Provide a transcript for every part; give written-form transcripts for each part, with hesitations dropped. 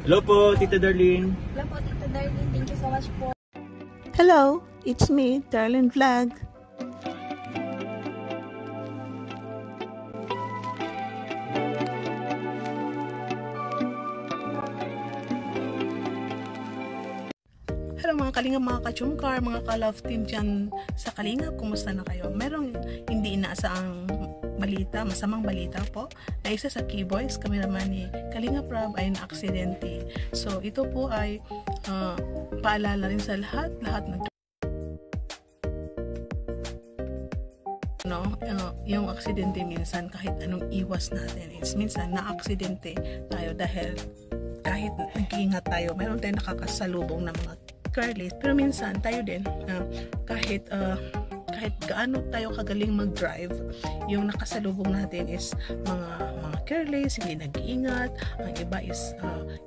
Hello po, Tita Darlene. Hello po, Tita Darlene. Thank you so much po. Hello, it's me, Darlene Vlog. Hello mga Kalingap, mga ka-Chumcar, mga ka-love team dyan sa Kalingap. Kumusta na kayo? Merong hindi inaasang balita, masamang balita po, na isa sa key boys, kami naman ni Kalingap Rob ay na-aksidente. So ito po ay paalala rin sa lahat ng yung aksidente minsan kahit anong iwas natin is minsan na-aksidente tayo dahil kahit nag-iingat tayo, meron tayong nakakasalubong na mga careless, pero minsan tayo din kahit gaano tayo kagaling mag-drive, yung nakasalubong natin is mga careless, hindi nag-iingat, ang iba is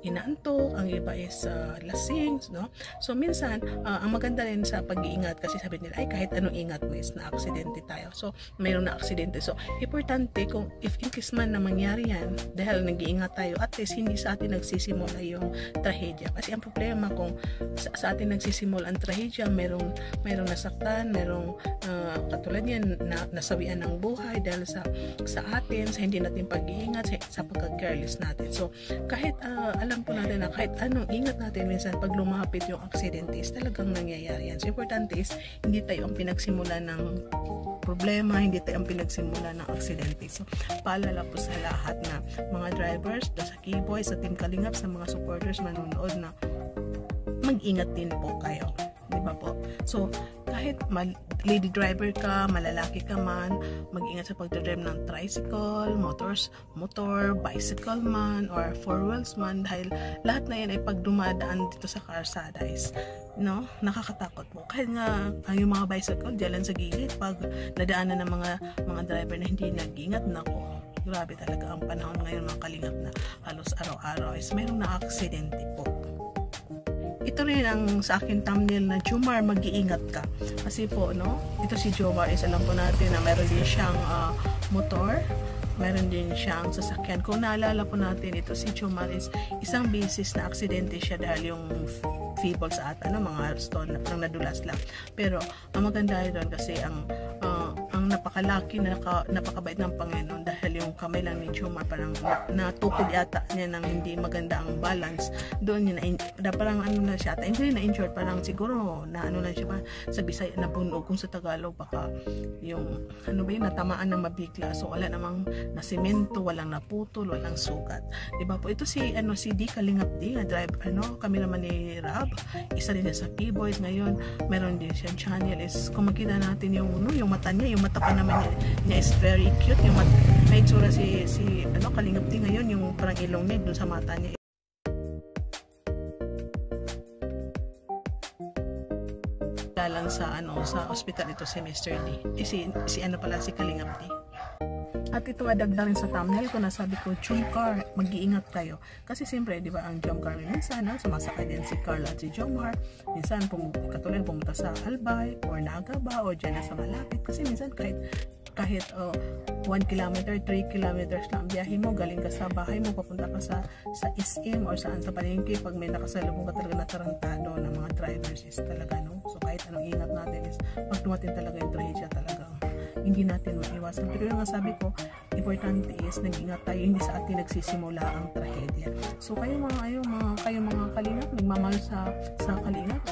inaantok, ang iba is lasing, no? So minsan ang maganda rin sa pag-iingat, kasi sabi nila ay kahit anong ingat mo is na-aksidente tayo. So mayroong na-aksidente, so importante kung if in case man na mangyari yan dahil nag-iingat tayo, at least hindi sa atin nagsisimula yung trahedya. Kasi ang problema kung sa atin nagsisimula ang trahedya, merong nasaktan, merong katulad yan nasawian ng buhay dahil sa atin, sa hindi natin pag-iingat, sa pagka-careless natin. So kahit alam po natin na kahit anong ingat natin, minsan pag lumapit yung aksidente is talagang nangyayari yan. So importante is hindi tayo ang pinagsimula ng problema, hindi tayo ang pinagsimula ng aksidente. So paalala po sa lahat na mga drivers, sa key boys, sa Team Kalingap, sa mga supporters manonood na mag-ingat din po kayo. Diba po? So kahit lady driver ka, malalaki ka man, mag-ingat sa pagdadrive ng tricycle, motor, bicycle man, or four wheels man, dahil lahat na yan ay pag dumadaan dito sa karsada is, no, nakakatakot po. Kahit nga yung mga bicycle dyan sa gilid, pag nadaanan ng mga driver na hindi nag-ingat, nako, grabe talaga ang panahon ngayon mga Kalingap na halos araw-araw is mayroong na-aksidente po. Ito rin ang sa akin thumbnail na Jomar, mag-iingat ka. Kasi po, no, ito si Jomar is alam po natin na meron din siyang motor, meron din siyang sasakyan. Kung naalala po natin, ito si Jomar is isang beses na aksidente siya dahil yung feebles at mga stone na parang nadulas lang. Pero ang maganda doon kasi ang napakalaki na napakabait ng Panginoon, dahil yung kamay lang ni Jomar parang natukod yata niya ng hindi maganda ang balance doon niya na parang na siya, hindi na injured, parang siguro na lang siya sa Bisaya na bunog, kung sa Tagalog baka yung natamaan ng mabigla. So wala namang nasemento, walang naputol, walang sugat, diba po? Ito si D Kalingap D na drive, kami naman ni Rob, isa rin sa P-Boys ngayon, meron din siyang channel. Is kung makita natin yung mata niya, yung mata pa naman niya is very cute, yung may itsura si Kalingap D ngayon, yung parang ilong niya dun sa mata niya. Lang sa ospital ito si Mr. D. Si Kalingap D. At ito adagdag rin sa thumbnail ko na sabi ko, Chumcar, mag-iingat kayo. Kasi siyempre, di ba, ang Chumcar minsan, sumasakay din si Carla at si Jomar. Minsan, katulad pumunta sa Albay, or Nagaba, or dyan sa malapit. Kasi minsan, kahit 1 kilometer, 3 kilometers lang ang biyahe mo, galing ka sa bahay mo, papunta ka sa SM or saan sa palengke, pag may nakasalubong ka talaga na tarantado ng mga drivers is talaga, no? So kahit anong ingat natin is, pag dumating talaga yung trahedya talaga, hindi natin maiwasan. Pero yung sabi ko, importante is nag-ingat tayo, hindi sa atin nagsisimula ang trahedya. So kayo mga Kalingap, nagmamahal sa Kalingap,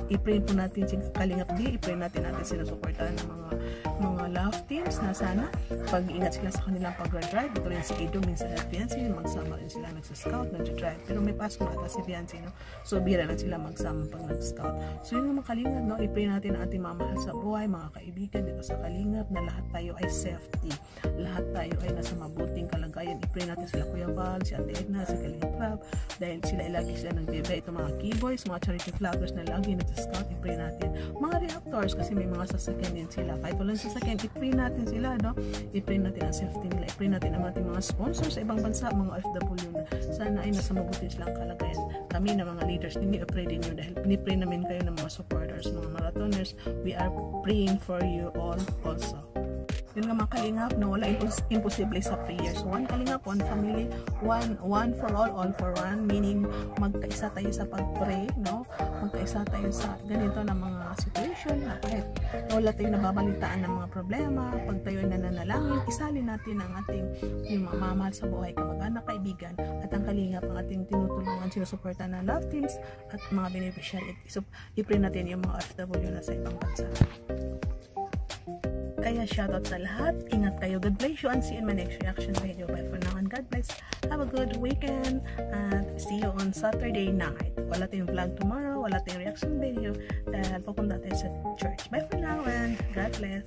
i-pray po natin si Kalingap D, i-pray natin sinusuportahan ng mga love teams na sana pag-ingat sila sa kanilang pag-drive. Ito rin si Edo, minsan at Biancy, magsama rin sila nagsa-scout, nag-drive, pero may pasok na si Biancy, no? So bira lang sila magsama pag nag-scout. So yun mga Kalingap, no? I-pray natin ang ating mamahal sa buhay, mga kaibigan dito sa Kalingap, na lahat tayo ay safety, lahat tayo ay nasa mabuting kalagayan. I-pray natin sila Kuya Val, si Ate Edna, si Kalingap Rob, dahil sila ay lagi sila nagbibigay. Ito mga key boys, mga charity vloggers na lagi nagsa-scout, i-pray natin. Mga reactors, kasi may mga sasakyan din sila, kahit walang sasakyan, i-pray natin sila, no? I-pray natin ang safety nila, i-pray natin ang ating mga sponsors sa ibang bansa, mga OFW na sana ay nasa mabuti silang kalagayan. Kami na mga leaders, i-pray din nyo, dahil pinipray namin kayo ng mga supporters, mga marathoners. We are praying for you all also. yun nga mga kalingap, no, wala imposible sa prayer. So one kalingap, one family, one for all for one, meaning magkaisa tayo sa pag-pray, no, magkaisa tayo sa ganito na mga situation na kahit wala tayong nababalitaan ng mga problema, pag tayo nananalangin, isalin natin ang ating yung mamahal sa buhay, kamag-anak, kaibigan, at ang kalingap ang ating tinutulungan, sinusuporta ng love teams at mga beneficiary. I-pray natin yung mga OFW na sa ibang bansa. Kaya shoutout sa lahat. Ingat kayo. God bless you and see you in my next reaction video. Bye for now and God bless. Have a good weekend and see you on Saturday night. Wala tayong vlog tomorrow. Wala tayong reaction video dahil pupunta tayo sa church. Bye for now and God bless.